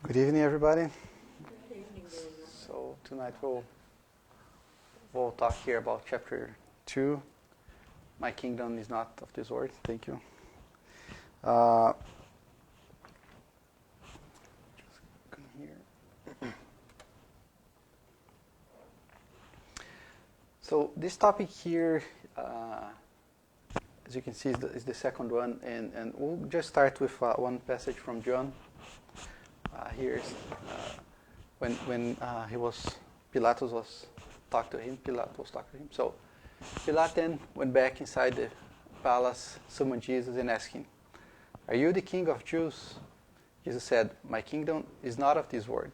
Good evening, everybody. Good evening, Daniel. So tonight we'll talk here about chapter 2. My kingdom is not of this world. Thank you. Just come here. So this topic here, as you can see, is the second one, and we'll just start with one passage from John. Here's when Pilatus was talking to him. So Pilate then went back inside the palace, summoned Jesus, and asked him, "Are you the king of Jews?" Jesus said, "My kingdom is not of this world.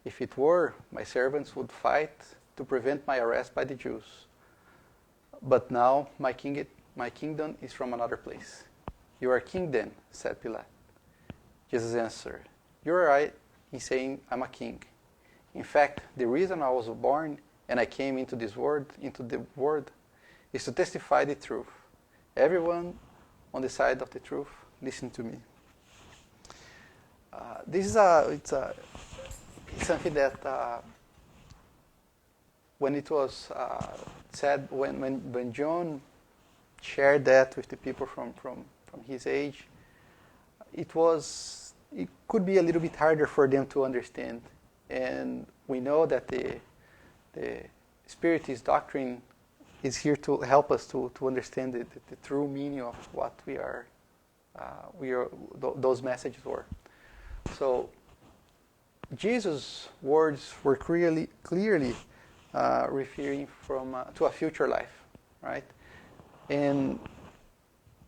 If it were, my servants would fight to prevent my arrest by the Jews. But now my kingdom is from another place." "You are king then," said Pilate. Jesus answered, "You are right in saying I'm a king. In fact, the reason I was born and I came into the world, is to testify the truth. Everyone on the side of the truth, listen to me." This is it's something that when it was said, when John shared that with the people from his age, it could be a little bit harder for them to understand. And we know that the Spiritist doctrine is here to help us to understand the true meaning of what those messages were. So Jesus' words were clearly referring to a future life, right? And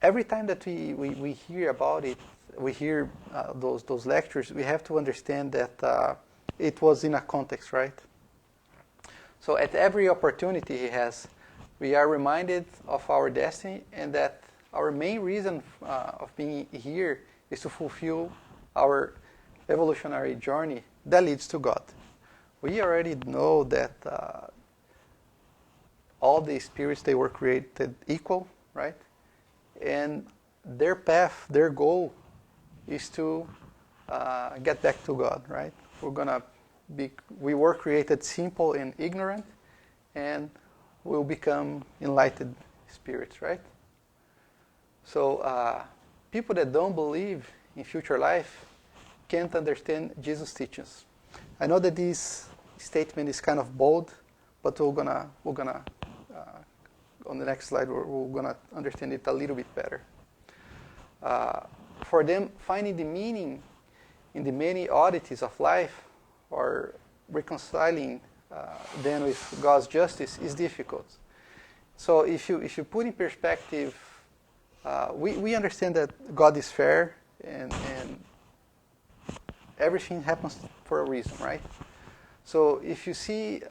every time that we hear about it, we hear those lectures, we have to understand that it was in a context, right? So at every opportunity he has, we are reminded of our destiny and that our main reason of being here is to fulfill our evolutionary journey that leads to God. We already know that all the spirits, they were created equal, right? And their path, their goal is to get back to God, right? We were created simple and ignorant, and we'll become enlightened spirits, right? So people that don't believe in future life can't understand Jesus' teachings. I know that this statement is kind of bold, but we're gonna on the next slide we're gonna understand it a little bit better. For them, finding the meaning in the many oddities of life or reconciling them with God's justice is difficult. So if you put in perspective, we understand that God is fair and everything happens for a reason, right? So if you see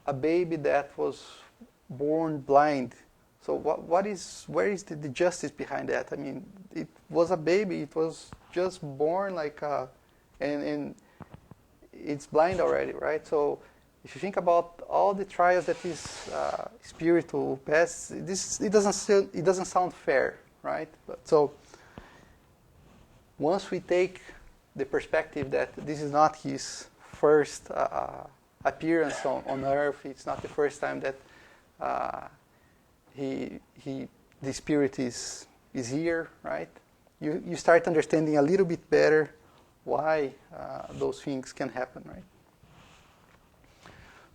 a baby that was born blind, so where is the justice behind that? I mean, it was a baby, it was just born and it's blind already, right? So if you think about all the trials that this spirit will pass, it doesn't sound fair, right? So once we take the perspective that this is not his first appearance on earth, it's not the first time that the spirit is here, right? You start understanding a little bit better why those things can happen, right?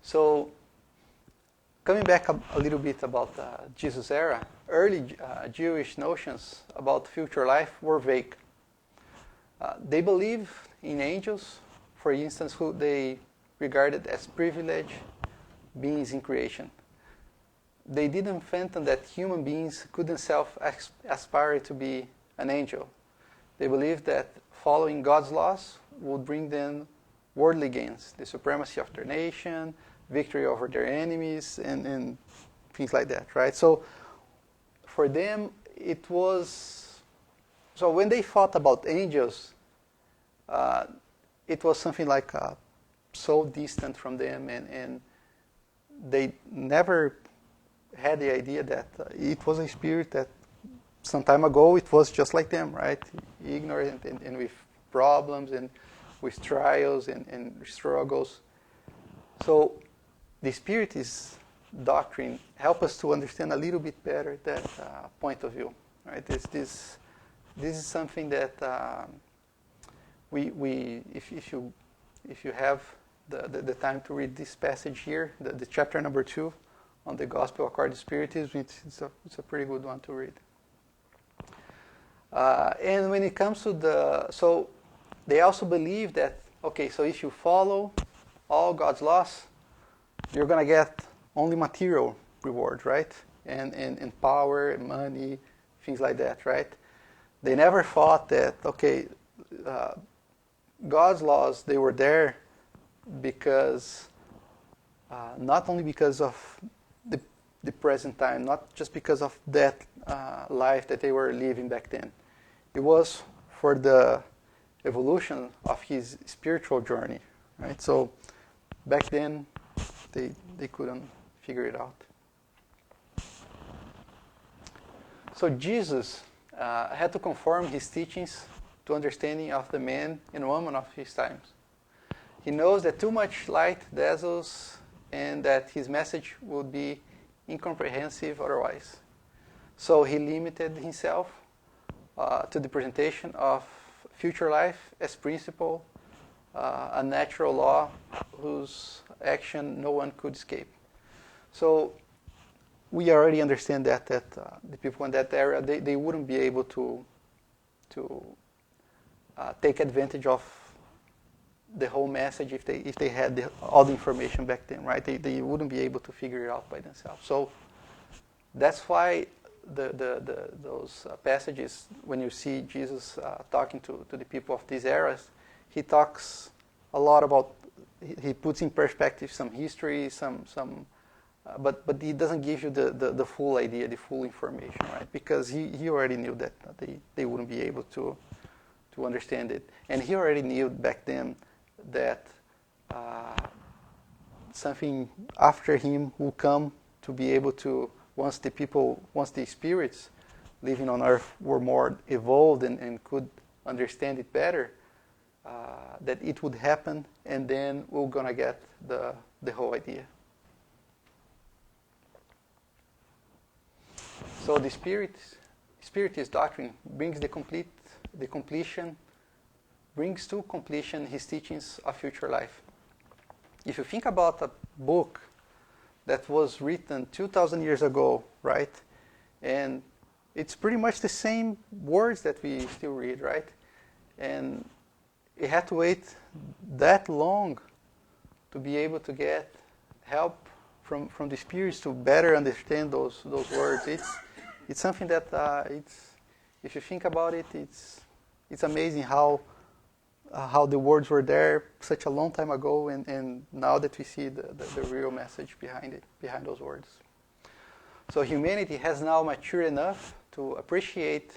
So, coming back a little bit about Jesus' era, early Jewish notions about future life were vague. They believed in angels, for instance, who they regarded as privileged beings in creation. They didn't fathom that human beings could themselves aspire to be an angel. They believed that following God's laws would bring them worldly gains, the supremacy of their nation, victory over their enemies, and things like that, right? So for them, it was... So when they thought about angels, it was something like so distant from them, and they never had the idea that it was a spirit that some time ago it was just like them, right? Ignorant and with problems and with trials and struggles. So the Spiritist doctrine help us to understand a little bit better that point of view. Right? This is something that if you have the time to read this passage here, the chapter number 2 on the Gospel according to Spiritism, it's a pretty good one to read. And when it comes to so they also believe that, okay, so if you follow all God's laws, you're going to get only material rewards, right? And power, and money, things like that, right? They never thought that, okay, God's laws, they were there because, not only because of the present time, not just because of that life that they were living back then. It was for the evolution of his spiritual journey, right? So back then, they couldn't figure it out. So Jesus had to conform his teachings to understanding of the man and woman of his times. He knows that too much light dazzles and that his message would be incomprehensible otherwise. So he limited himself to the presentation of future life as principle, a natural law whose action no one could escape. So we already understand that the people in that area, they wouldn't be able to take advantage of the whole message if they had all the information back then, right? They wouldn't be able to figure it out by themselves. So that's why those passages, when you see Jesus talking to the people of these eras, he talks a lot about, he puts in perspective some history, but he doesn't give you the full idea, the full information, right? Because he already knew that they wouldn't be able to understand it. And he already knew back then that something after him will come to be able to, once the spirits living on earth were more evolved and could understand it better, that it would happen, and then we're going to get the whole idea. So the Spiritist doctrine brings to completion his teachings of future life. If you think about a book that was written 2,000 years ago, right? And it's pretty much the same words that we still read, right? And it had to wait that long to be able to get help from the spirits to better understand those words. It's something that if you think about it, it's amazing how the words were there such a long time ago, and now that we see the real message behind those words. So humanity has now matured enough to appreciate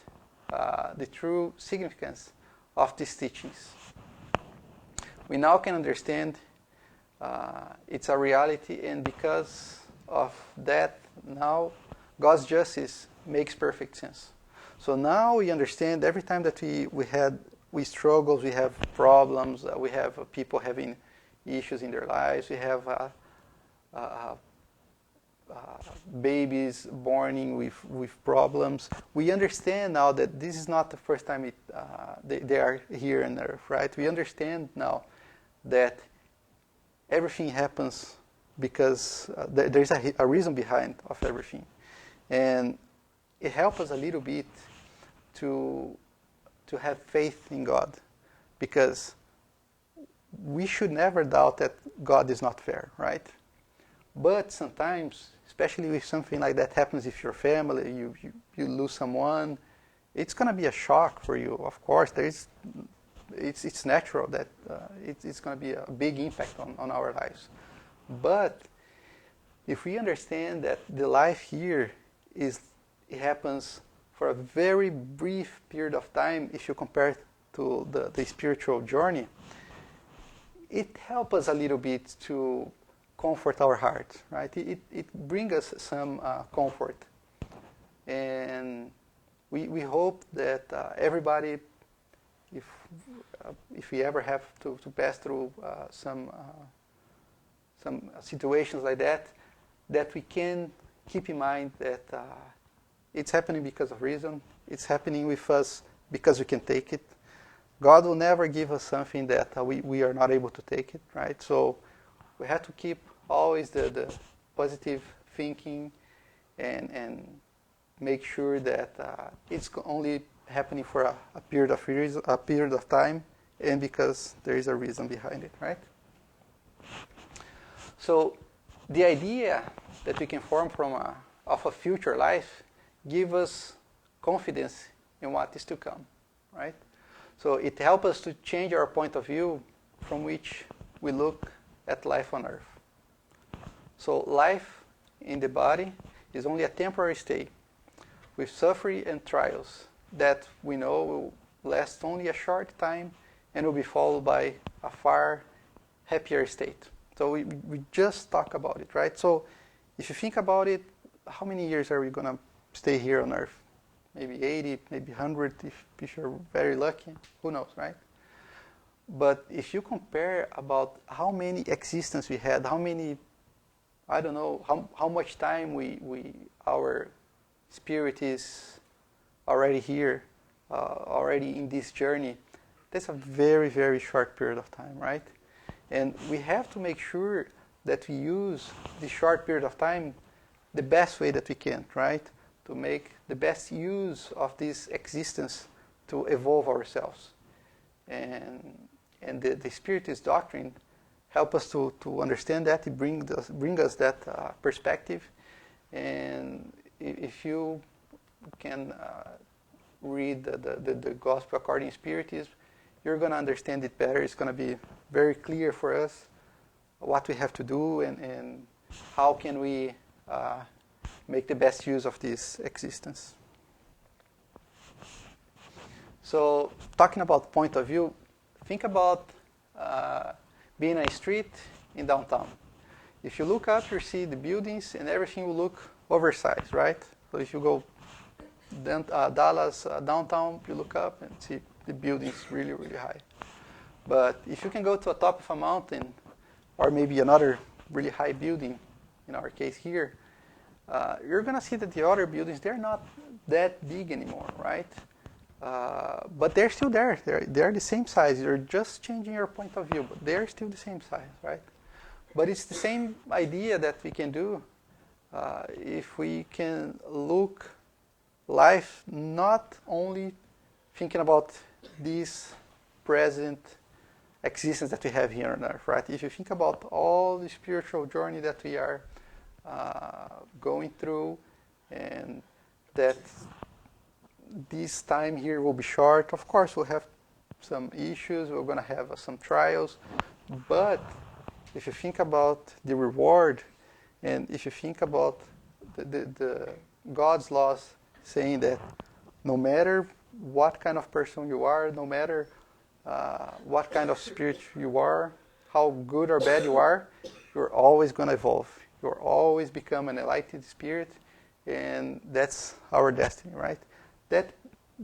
the true significance of these teachings. We now can understand it's a reality, and because of that, now God's justice makes perfect sense. So now we understand every time that we struggle, we have problems, we have people having issues in their lives, we have babies born with problems. We understand now that this is not the first time they are here on earth, right? We understand now that everything happens because there's a reason behind of everything. And it helps us a little bit to have faith in God, because we should never doubt that God is not fair, right? But sometimes, especially if something like that happens with your family, you lose someone, it's going to be a shock for you. Of course, it's natural that it's going to be a big impact on our lives. But if we understand that the life here it happens for a very brief period of time, if you compare it to the spiritual journey, it helps us a little bit to comfort our hearts, right? It brings us some comfort. And we hope that everybody if we ever have to pass through some situations like that, that we can keep in mind that it's happening because of reason. It's happening with us because we can take it. God will never give us something that we are not able to take it, right? So we have to keep always the positive thinking and make sure that it's only happening for a period of time, and because there is a reason behind it, right? So the idea that we can form of a future life give us confidence in what is to come, right? So it helps us to change our point of view from which we look at life on earth. So life in the body is only a temporary state with suffering and trials that we know will last only a short time and will be followed by a far happier state. So we just talk about it, right? So if you think about it, how many years are we going to stay here on earth? Maybe 80, maybe 100 if you're very lucky. Who knows, right? But if you compare about how many existence we had, how many, I don't know, how much time our spirit is already here, already in this journey, that's a very, very short period of time, right? And we have to make sure that we use this short period of time the best way that we can, right? To make the best use of this existence to evolve ourselves. And the Spiritist doctrine help us to understand that, it bring us that perspective. And if you can read the Gospel according to Spiritism, you're going to understand it better. It's going to be very clear for us what we have to do and how can we make the best use of this existence. So, talking about point of view, think about being on a street in downtown. If you look up, you see the buildings and everything will look oversized, right? So if you go Dallas downtown, you look up and see the buildings really, really high. But if you can go to the top of a mountain, or maybe another really high building, in our case here, you're going to see that the other buildings, they're not that big anymore, right? But they're still there. They're the same size. You're just changing your point of view, but they're still the same size, right? But it's the same idea that we can do if we can look life not only thinking about this present existence that we have here on earth, right? If you think about all the spiritual journey that we are going through, and that this time here will be short. Of course, we'll have some issues. We're going to have some trials. But if you think about the reward, and if you think about the God's laws saying that no matter what kind of person you are, no matter what kind of spirit you are, how good or bad you are, you're always going to evolve. You'll always become an enlightened spirit, and that's our destiny, right? That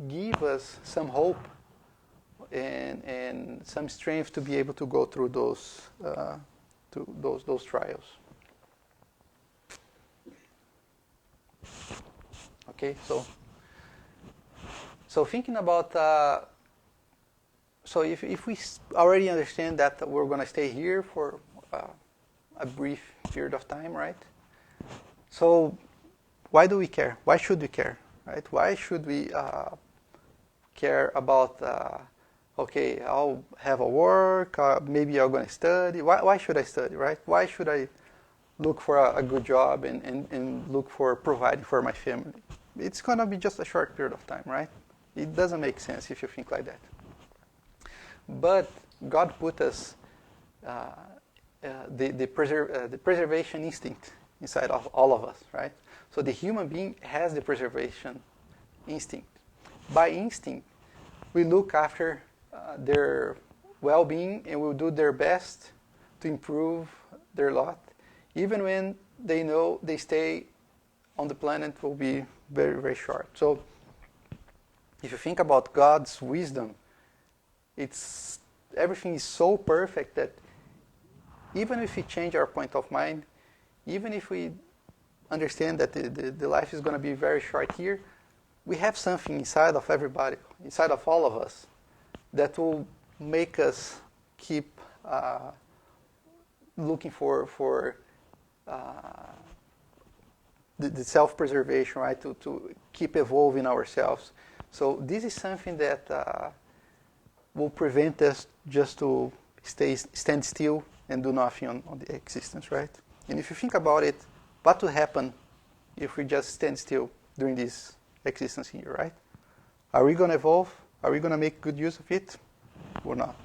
gives us some hope and some strength to be able to go through those trials. Okay, so thinking about so if we already understand that we're going to stay here for a brief period of time, right? So why do we care? Why should we care, right? Why should we care about, okay, I'll have a work, maybe I'm going to study. Why should I study, right? Why should I look for a good job and look for providing for my family? It's going to be just a short period of time, right? It doesn't make sense if you think like that. But God put us the preservation instinct inside of all of us, right? So the human being has the preservation instinct. By instinct, we look after their well-being and will do their best to improve their lot, even when they know they stay on the planet will be very, very short. So if you think about God's wisdom, it's everything is so perfect that even if we change our point of mind, even if we understand that the life is going to be very short here, we have something inside of everybody, inside of all of us, that will make us keep looking for the self-preservation, right? To keep evolving ourselves. So this is something that will prevent us just to stand still and do nothing on the existence, right? And if you think about it, what will happen if we just stand still during this existence here, right? Are we going to evolve? Are we going to make good use of it or not?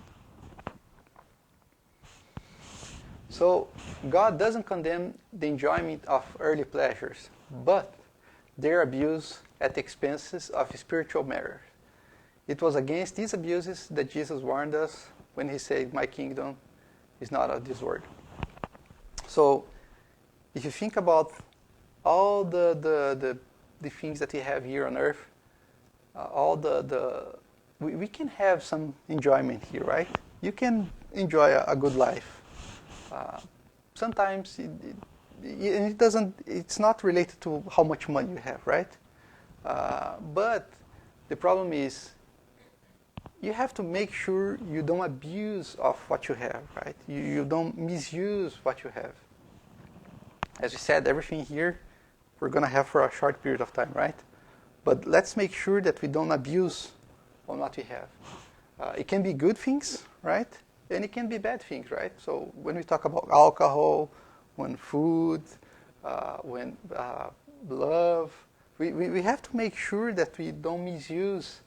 So God doesn't condemn the enjoyment of earthly pleasures, but their abuse at the expenses of spiritual matters. It was against these abuses that Jesus warned us when he said, "My kingdom is not of this world." So if you think about all the things that we have here on earth, we can have some enjoyment here, right? You can enjoy a good life. Sometimes it's not related to how much money you have, right? But the problem is you have to make sure you don't abuse of what you have, right? You don't misuse what you have. As we said, everything here we're going to have for a short period of time, right? But let's make sure that we don't abuse on what we have. It can be good things, right? And it can be bad things, right? So when we talk about alcohol, when food, when love, we have to make sure that we don't misuse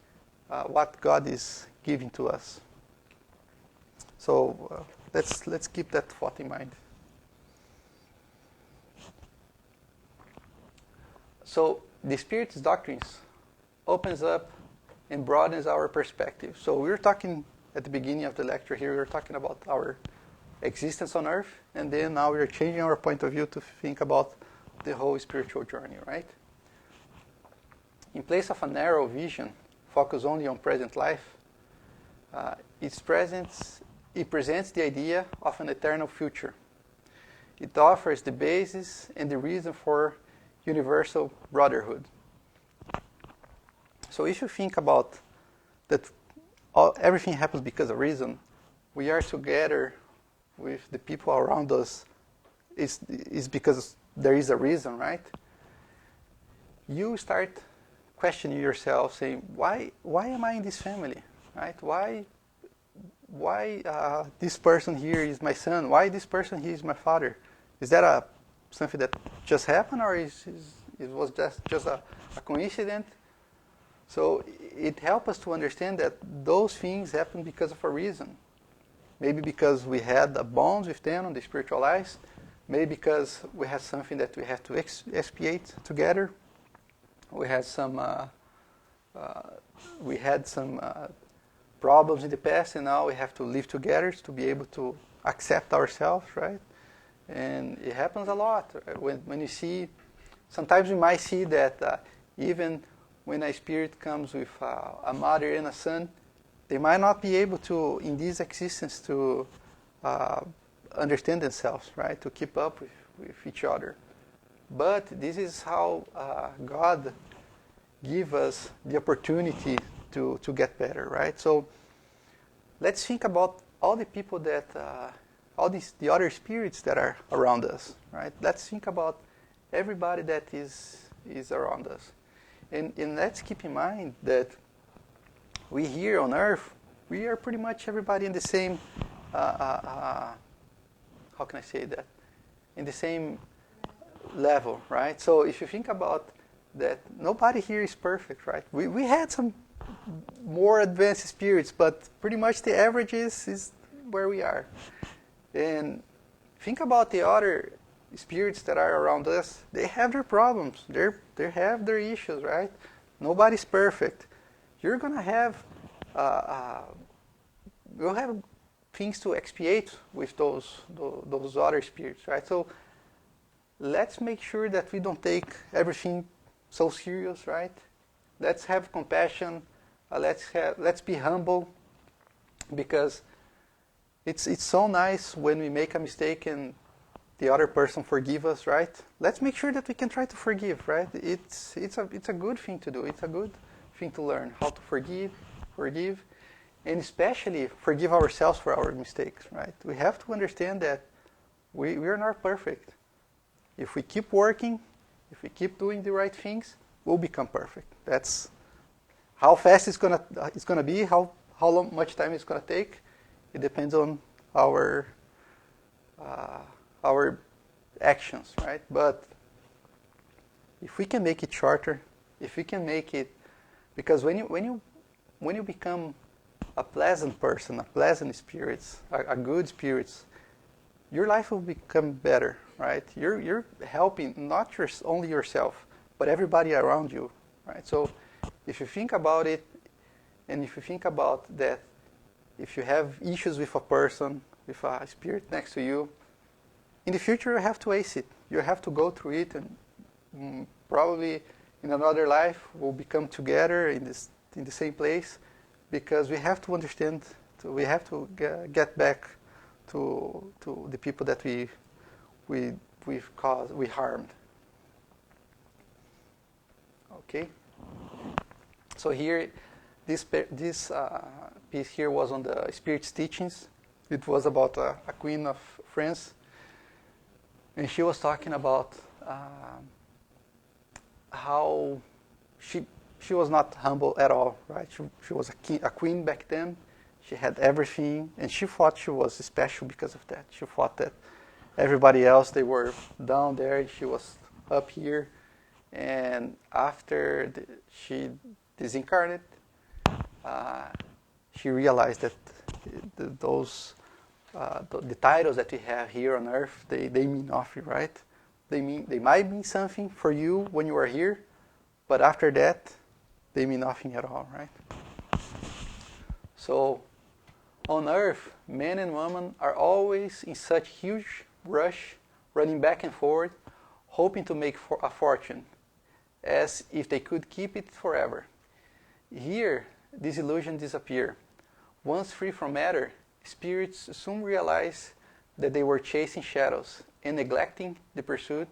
what God is giving to us. So let's keep that thought in mind. So the Spirit's doctrines opens up and broadens our perspective. So we were talking at the beginning of the lecture here, we were talking about our existence on earth, and then now we're changing our point of view to think about the whole spiritual journey, right? In place of a narrow vision, focused only on present life, it presents the idea of an eternal future. It offers the basis and the reason for universal brotherhood. So if you think about that everything happens because of reason, we are together with the people around us is because there is a reason, right? You start questioning yourself, saying, why am I in this family, right? Why this person here is my son? Why this person here is my father? Is that something that just happened, or it was just a coincidence? So it helps us to understand that those things happen because of a reason. Maybe because we had a bond with them on the spiritual lives. Maybe because we had something that we had to expiate together. We had some problems in the past, and now we have to live together to be able to accept ourselves, right? And it happens a lot. When you see, sometimes we might see that even when a spirit comes with a mother and a son, they might not be able to, in this existence, to understand themselves, right? To keep up with each other. But this is how God gives us the opportunity to get better, right? So let's think about all the people that, the other spirits that are around us, right? Let's think about everybody that is around us. And let's keep in mind that we here on earth, we are pretty much everybody in the same, how can I say that? In the same level, right? So if you think about that, nobody here is perfect, right? We had some more advanced spirits, but pretty much the average is where we are. And think about the other spirits that are around us. They have their problems. They have their issues, right? Nobody's perfect. You're gonna have you'll have things to expiate with those other spirits, right? So let's make sure that we don't take everything so serious, right? Let's have compassion. Let's be humble. because it's so nice when we make a mistake and the other person forgive us, right? Let's make sure that we can try to forgive, right? It's a good thing to do. It's a good thing to learn how to forgive, and especially forgive ourselves for our mistakes, right? We have to understand that we are not perfect. If we keep working, if we keep doing the right things, we'll become perfect. That's how fast it's gonna be, how much time it's gonna take. It depends on our actions, right? But if we can make it shorter, if we can make it, because when you become a pleasant person, a pleasant spirits, a good spirits, your life will become better, right? You're helping not only yourself, but everybody around you, right? So if you think about it, and if you think about that, if you have issues with a person, with a spirit next to you, in the future you have to ace it. You have to go through it, and probably in another life we'll become together in the same place, because we have to understand, we have to get back to the people that we harmed. Okay. So here, this piece here was on the Spirit's teachings. It was about a queen of France, and she was talking about how she was not humble at all, right? She was a queen back then. She had everything, and she thought she was special because of that. She thought that everybody else, they were down there, and she was up here. And after she disincarnated, she realized that the titles that we have here on earth, they mean nothing, right? They might mean something for you when you are here, but after that, they mean nothing at all, right? So, on earth, men and women are always in such huge rush, running back and forward, hoping to make a fortune, as if they could keep it forever. Here, this illusion disappears. Once free from matter, spirits soon realize that they were chasing shadows and neglecting the pursuit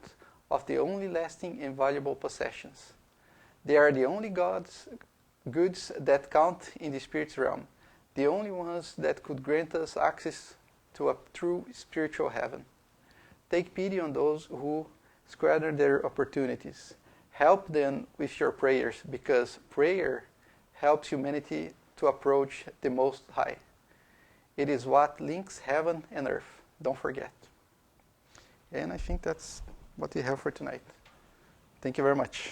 of the only lasting and valuable possessions. They are the only goods that count in the spirit's realm, the only ones that could grant us access to a true spiritual heaven. Take pity on those who squander their opportunities. Help them with your prayers, because prayer helps humanity to approach the Most High. It is what links heaven and earth. Don't forget. And I think that's what we have for tonight. Thank you very much.